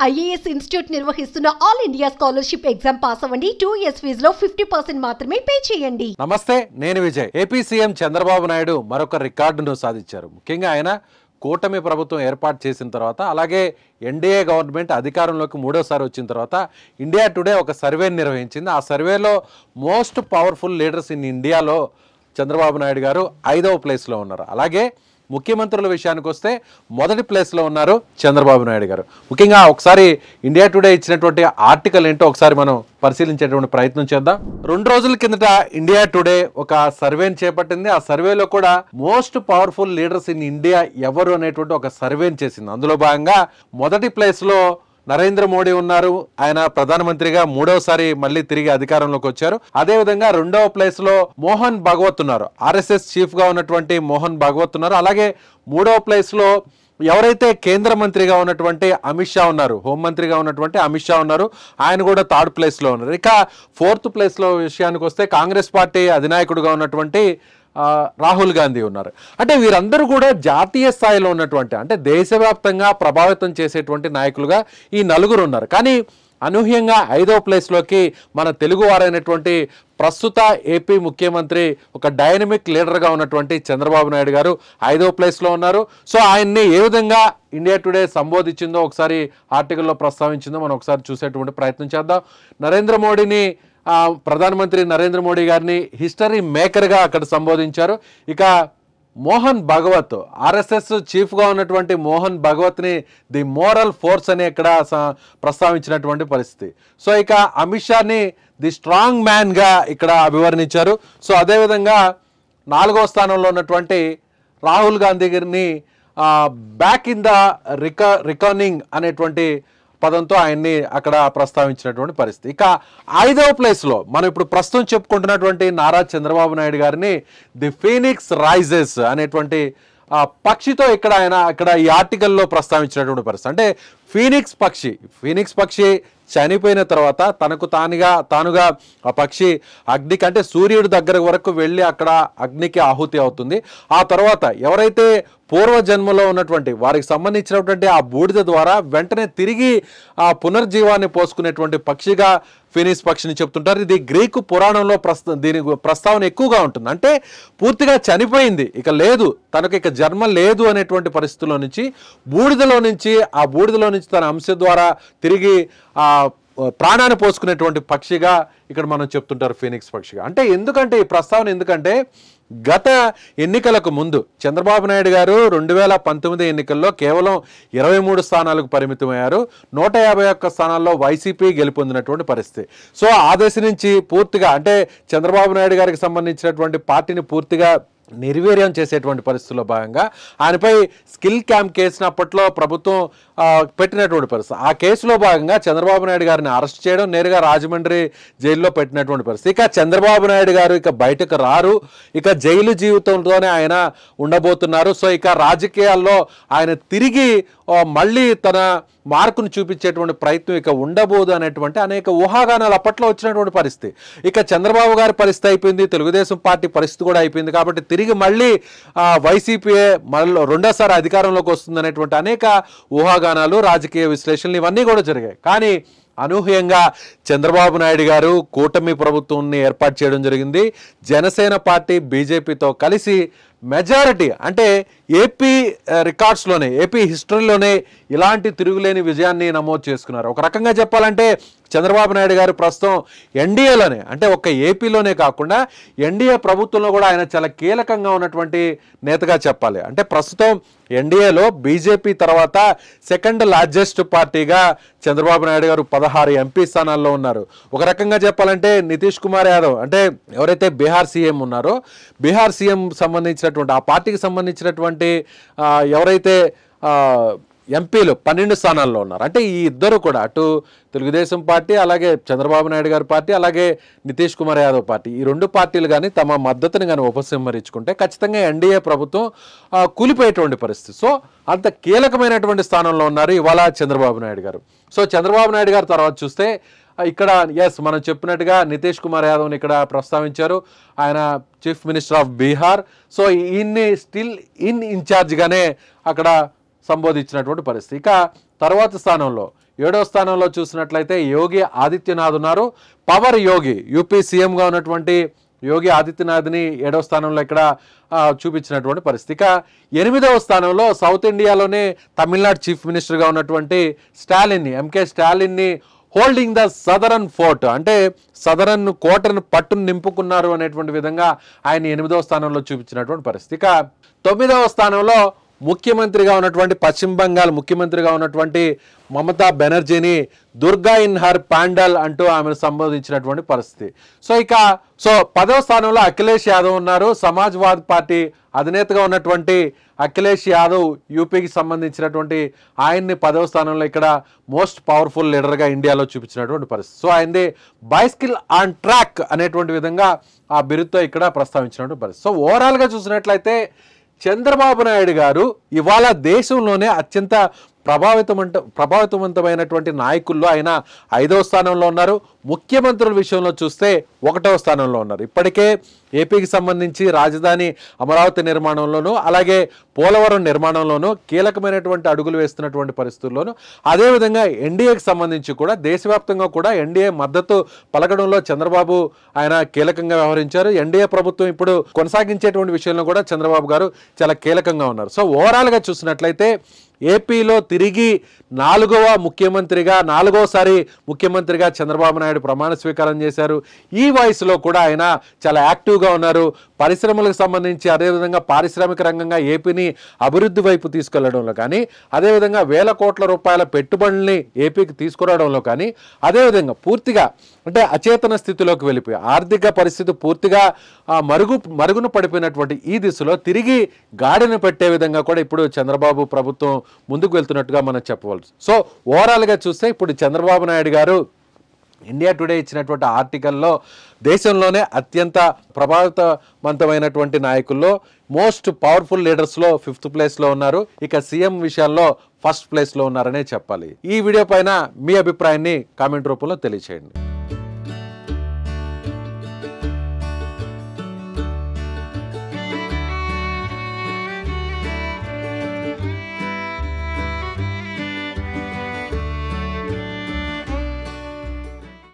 IAS institute నిర్వహిస్తున్న all India scholarship exam pass అవ్వండి. 2 years ఫీజులో 50% మాత్రమే పే చేయండి. నమస్తే, నేను విజయ్. ఏపీ సీఎం చంద్రబాబు నాయుడు మరొక రికార్డును సాధించారు. ముఖ్యంగా ఆయన కూటమి ప్రభుత్వం ఏర్పాటు చేసిన తర్వాత, అలాగే ఎన్డీఏ గవర్నమెంట్ అధికారంలోకి మూడోసారి వచ్చిన తర్వాత ఇండియా టుడే ఒక సర్వేని నిర్వహించింది. ఆ సర్వేలో మోస్ట్ పవర్ఫుల్ లీడర్స్ ఇన్ ఇండియాలో చంద్రబాబు నాయుడు గారు 5వ ప్లేస్లో ఉన్నారు. అలాగే ముఖ్యమంత్రుల విషయానికి వస్తే మొదటి ప్లేస్లో ఉన్నారు చంద్రబాబు నాయుడు గారు. ముఖ్యంగా ఒకసారి ఇండియా టుడే ఇచ్చినటువంటి ఆర్టికల్ ఏంటో ఒకసారి మనం పరిశీలించేటువంటి ప్రయత్నం చేద్దాం. 2 రోజుల కిందట ఇండియా టుడే ఒక సర్వేని చేపట్టింది. ఆ సర్వేలో కూడా most powerful leaders in India ఎవరు అనేటువంటి ఒక సర్వేని చేసింది. అందులో భాగంగా మొదటి ప్లేస్లో నరేంద్ర మోడీ ఉన్నారు. ఆయన ప్రధానమంత్రిగా 3వసారి మళ్ళీ తిరిగి అధికారంలోకి వచ్చారు. అదేవిధంగా 2వ ప్లేస్ లో మోహన్ భగవత్ ఉన్నారు. RSS చీఫ్ గా ఉన్నటువంటి మోహన్ భగవత్ ఉన్నారు. అలాగే 3వ ప్లేస్ లో ఎవరైతే కేంద్ర మంత్రిగా ఉన్నటువంటి అమిత్ షా ఉన్నారు, హోంమంత్రిగా ఉన్నటువంటి అమిత్ షా ఉన్నారు. ఆయన కూడా 3rd ప్లేస్ లో ఉన్నారు. ఇక 4th ప్లేస్ లో విషయానికి వస్తే కాంగ్రెస్ పార్టీ అధినాయకుడిగా ఉన్నటువంటి రాహుల్ గాంధీ ఉన్నారు. అంటే వీరందరూ కూడా జాతీయ స్థాయిలో ఉన్నటువంటి, అంటే దేశవ్యాప్తంగా ప్రభావితం చేసేటువంటి నాయకులుగా ఈ నలుగురు ఉన్నారు. కానీ అనూహ్యంగా 5వ ప్లేస్లోకి మన తెలుగువారైనటువంటి ప్రస్తుత ఏపీ ముఖ్యమంత్రి, ఒక డైనమిక్ లీడర్గా ఉన్నటువంటి చంద్రబాబు నాయుడు గారు 5వ ప్లేస్లో ఉన్నారు. సో ఆయన్ని ఏ విధంగా ఇండియా టుడే సంబోధించిందో, ఒకసారి ఆర్టికల్లో ప్రస్తావించిందో మనం ఒకసారి చూసేటువంటి ప్రయత్నం చేద్దాం. నరేంద్ర మోడీని, ప్రధానమంత్రి నరేంద్ర మోడీ గారిని హిస్టరీ మేకర్గా అక్కడ సంబోధించారు. ఇక మోహన్ భగవత్, RSS చీఫ్గా ఉన్నటువంటి మోహన్ భగవత్ని ది మోరల్ ఫోర్స్ అని ఇక్కడ ప్రస్తావించినటువంటి పరిస్థితి. సో ఇక అమిత్ షాని ది స్ట్రాంగ్ మ్యాన్గా ఇక్కడ అభివర్ణించారు. సో అదేవిధంగా 4వ స్థానంలో ఉన్నటువంటి రాహుల్ గాంధీ గారిని బ్యాక్ ఇన్ ద రికర్నింగ్ అనేటువంటి పదంతో ఆయన్ని అక్కడ ప్రస్తావించినటువంటి పరిస్థితి. ఇక 5వ ప్లేస్లో మనం ఇప్పుడు ప్రస్తుతం చెప్పుకుంటున్నటువంటి నారా చంద్రబాబు నాయుడు గారిని ది ఫీనిక్స్ రైజెస్ అనేటువంటి పక్షితో ఇక్కడ ఆయన ఈ ఆర్టికల్లో ప్రస్తావించినటువంటి పరిస్థితి. అంటే ఫీనిక్స్ పక్షి చనిపోయిన తర్వాత తానుగా ఆ పక్షి అగ్నికి, అంటే సూర్యుడి దగ్గర వరకు వెళ్ళి అక్కడ అగ్నికి ఆహుతి అవుతుంది. ఆ తర్వాత ఎవరైతే పూర్వజన్మలో ఉన్నటువంటి వారికి సంబంధించినటువంటి ఆ బూడిద ద్వారా వెంటనే తిరిగి ఆ పునర్జీవాన్ని పోసుకునేటువంటి పక్షిగా ఫీనిక్స్ పక్షిని చెప్తుంటారు. ఇది గ్రీకు పురాణంలో దీని ప్రస్తావన ఎక్కువగా ఉంటుంది. అంటే పూర్తిగా చనిపోయింది, ఇక లేదు, తనకు ఇక జన్మ లేదు అనేటువంటి పరిస్థితుల్లో నుంచి ఆ బూడిదలో నుంచి తన అంశ ద్వారా తిరిగి ప్రాణాన్ని పోసుకునేటువంటి పక్షిగా ఇక్కడ మనం చెప్తుంటారు ఫీనిక్స్ పక్షిగా. అంటే ఎందుకంటే ఈ ప్రస్తావన ఎందుకంటే గత ఎన్నికలకు ముందు చంద్రబాబు నాయుడు గారు 2019 ఎన్నికల్లో కేవలం 23 స్థానాలకు పరిమితమయ్యారు. 151 స్థానాల్లో వైసీపీ గెలుపొందినటువంటి పరిస్థితి. సో ఆ దశ నుంచి పూర్తిగా, అంటే చంద్రబాబు నాయుడు గారికి సంబంధించినటువంటి పార్టీని పూర్తిగా నిర్వీర్యం చేసేటువంటి పరిస్థితుల్లో భాగంగా ఆయనపై స్కిల్ క్యాంప్ కేసును అప్పట్లో ప్రభుత్వం పెట్టినటువంటి పరిస్థితి. ఆ కేసులో భాగంగా చంద్రబాబు నాయుడు గారిని అరెస్ట్ చేయడం, నేరుగా రాజమండ్రి జైల్లో పెట్టినటువంటి పరిస్థితి. ఇక చంద్రబాబు నాయుడు గారు ఇక బయటకు రారు, ఇక జైలు జీవితంతోనే ఆయన ఉండబోతున్నారు. సో ఇక రాజకీయాల్లో ఆయన తిరిగి మళ్ళీ తన మార్కును చూపించేటువంటి ప్రయత్నం ఇక ఉండబోదు అనేటువంటి అనేక ఊహాగానాలు అప్పట్లో వచ్చినటువంటి పరిస్థితి. ఇక చంద్రబాబు గారి పరిస్థితి అయిపోయింది, తెలుగుదేశం పార్టీ పరిస్థితి కూడా అయిపోయింది. కాబట్టి తిరిగి మళ్ళీ వైసీపీఏ మళ్ళీ 2వసారి అధికారంలోకి వస్తుంది అనేటువంటి అనేక ఊహాగానాలు, రాజకీయ విశ్లేషణలు ఇవన్నీ కూడా జరిగాయి. కానీ అనూహ్యంగా చంద్రబాబు నాయుడు గారు కూటమి ప్రభుత్వాన్ని ఏర్పాటు చేయడం జరిగింది. జనసేన పార్టీ బీజేపీతో కలిసి మెజారిటీ, అంటే ఏపీ రికార్డ్స్లోనే, ఏపీ హిస్టరీలోనే ఇలాంటి తిరుగులేని విజయాన్ని నమోదు చేసుకున్నారు. ఒక రకంగా చెప్పాలంటే చంద్రబాబు నాయుడు గారు ప్రస్తుతం ఎన్డీఏలోనే, అంటే ఒక్క ఏపీలోనే కాకుండా ఎన్డీఏ ప్రభుత్వంలో కూడా ఆయన చాలా కీలకంగా ఉన్నటువంటి నేతగా చెప్పాలి. అంటే ప్రస్తుతం ఎన్డీఏలో బీజేపీ తర్వాత 2nd లార్జెస్ట్ పార్టీగా చంద్రబాబు నాయుడు గారు 16 ఎంపీ స్థానాల్లో ఉన్నారు. ఒక రకంగా చెప్పాలంటే నితీష్ కుమార్ యాదవ్, అంటే ఎవరైతే బీహార్ సీఎం ఉన్నారో, బీహార్ సీఎం సంబంధించినటువంటి ఆ పార్టీకి సంబంధించినటువంటి ఎవరైతే ఎంపీలు 12 స్థానాల్లో ఉన్నారు. అంటే ఈ ఇద్దరు కూడా, అటు తెలుగుదేశం పార్టీ, అలాగే చంద్రబాబు నాయుడు గారి పార్టీ, అలాగే నితీష్ కుమార్ యాదవ్ పార్టీ, ఈ 2 పార్టీలు కానీ తమ మద్దతుని కానీ ఉపసంహరించుకుంటే ఖచ్చితంగా ఎన్డీఏ ప్రభుత్వం కూలిపోయేటువంటి పరిస్థితి. సో అంత కీలకమైనటువంటి స్థానంలో ఉన్నారు ఇవాళ చంద్రబాబు నాయుడు గారు. సో చంద్రబాబు నాయుడు గారు తర్వాత చూస్తే ఇక్కడ మనం చెప్పినట్టుగా నితీష్ కుమార్ యాదవ్ని ఇక్కడ ప్రస్తావించారు. ఆయన chief minister of Bihar. So ఈయన్ని స్టిల్ ఇన్ఛార్జ్గానే అక్కడ సంబోధించినటువంటి పరిస్థితి. ఇక తర్వాత స్థానంలో 7వ స్థానంలో చూసినట్లయితే యోగి ఆదిత్యనాథ్ ఉన్నారు. పవర్ యోగి యూపీ సీఎంగా ఉన్నటువంటి యోగి ఆదిత్యనాథ్ని 7వ స్థానంలో ఇక్కడ చూపించినటువంటి పరిస్థితి. ఇక 8వ స్థానంలో సౌత్ ఇండియాలోనే తమిళనాడు చీఫ్ మినిస్టర్గా ఉన్నటువంటి స్టాలిన్ని, ఎంకే స్టాలిన్ని హోల్డింగ్ ద సదరన్ ఫోర్ట్, అంటే సదరన్ కోటను పట్టును నింపుకున్నారు అనేటువంటి విధంగా ఆయన 8వ స్థానంలో చూపించినటువంటి పరిస్థితి. ఇక 9వ స్థానంలో ముఖ్యమంత్రిగా ఉన్నటువంటి పశ్చిమ బంగాల్ ముఖ్యమంత్రిగా ఉన్నటువంటి మమతా బెనర్జీని దుర్గా ఇన్ హర్ పాండల్ అంటూ ఆమెను సంబోధించినటువంటి పరిస్థితి. సో 10వ స్థానంలో అఖిలేష్ యాదవ్ ఉన్నారు. సమాజ్వాద్ పార్టీ అధినేతగా ఉన్నటువంటి అఖిలేష్ యాదవ్ యూపీకి సంబంధించినటువంటి ఆయన్ని 10వ స్థానంలో ఇక్కడ మోస్ట్ పవర్ఫుల్ లీడర్గా ఇండియాలో చూపించినటువంటి పరిస్థితి. సో ఆయనది బైస్కిల్ ఆన్ ట్రాక్ అనేటువంటి విధంగా ఆ బిరుదుతో ఇక్కడ ప్రస్తావించినటువంటి పరిస్థితి. సో ఓవరాల్గా చూసినట్లయితే చంద్రబాబు నాయుడు గారు ఇవాళ దేశంలోనే అత్యంత ప్రభావితవంతమైనటువంటి నాయకుల్లో ఆయన 5వ స్థానంలో ఉన్నారు. ముఖ్యమంత్రుల విషయంలో చూస్తే 1వ స్థానంలో ఉన్నారు. ఇప్పటికే ఏపీకి సంబంధించి రాజధాని అమరావతి నిర్మాణంలోనూ అలాగే పోలవరం నిర్మాణంలోనూ కీలకమైనటువంటి అడుగులు వేస్తున్నటువంటి పరిస్థితుల్లోనూ, అదేవిధంగా ఎన్డీఏకి సంబంధించి కూడా దేశవ్యాప్తంగా కూడా ఎన్డీఏ మద్దతు పలకడంలో చంద్రబాబు ఆయన కీలకంగా వ్యవహరించారు. ఎన్డీఏ ప్రభుత్వం ఇప్పుడు కొనసాగించేటువంటి విషయంలో కూడా చంద్రబాబు గారు చాలా కీలకంగా ఉన్నారు. సో ఓవరాల్గా చూసినట్లయితే ఏపీలో తిరిగి 4వసారి ముఖ్యమంత్రిగా చంద్రబాబు నాయుడు ప్రమాణ స్వీకారం చేశారు. ఈ వయసులో కూడా ఆయన చాలా యాక్టివ్గా ఉన్నారు. పరిశ్రమలకు సంబంధించి అదేవిధంగా పారిశ్రామిక రంగంగా ఏపీని అభివృద్ధి వైపు తీసుకెళ్లడంలో కానీ, అదేవిధంగా వేల కోట్ల రూపాయల పెట్టుబడుల్ని ఏపీకి తీసుకురావడంలో కానీ, అదేవిధంగా పూర్తిగా అంటే అచేతన స్థితిలోకి వెళ్ళిపోయి ఆర్థిక పరిస్థితి పూర్తిగా మరుగున పడిపోయినటువంటి ఈ దిశలో తిరిగి గాడిన పెట్టే విధంగా కూడా ఇప్పుడు చంద్రబాబు ప్రభుత్వం ముందుకు వెళ్తున్నట్టుగా మనం చెప్పవచ్చు. సో ఓవరాల్గా చూస్తే ఇప్పుడు చంద్రబాబు నాయుడు గారు ఇండియా టుడే ఇచ్చినటువంటి ఆర్టికల్లో దేశంలోనే అత్యంత ప్రభావితవంతమైనటువంటి నాయకుల్లో మోస్ట్ పవర్ఫుల్ లీడర్స్లో 5th ప్లేస్లో ఉన్నారు. ఇక సీఎం విషయాల్లో 1st ప్లేస్లో ఉన్నారనే చెప్పాలి. ఈ వీడియో పైన మీ అభిప్రాయాన్ని కామెంట్ రూపంలో తెలియచేయండి.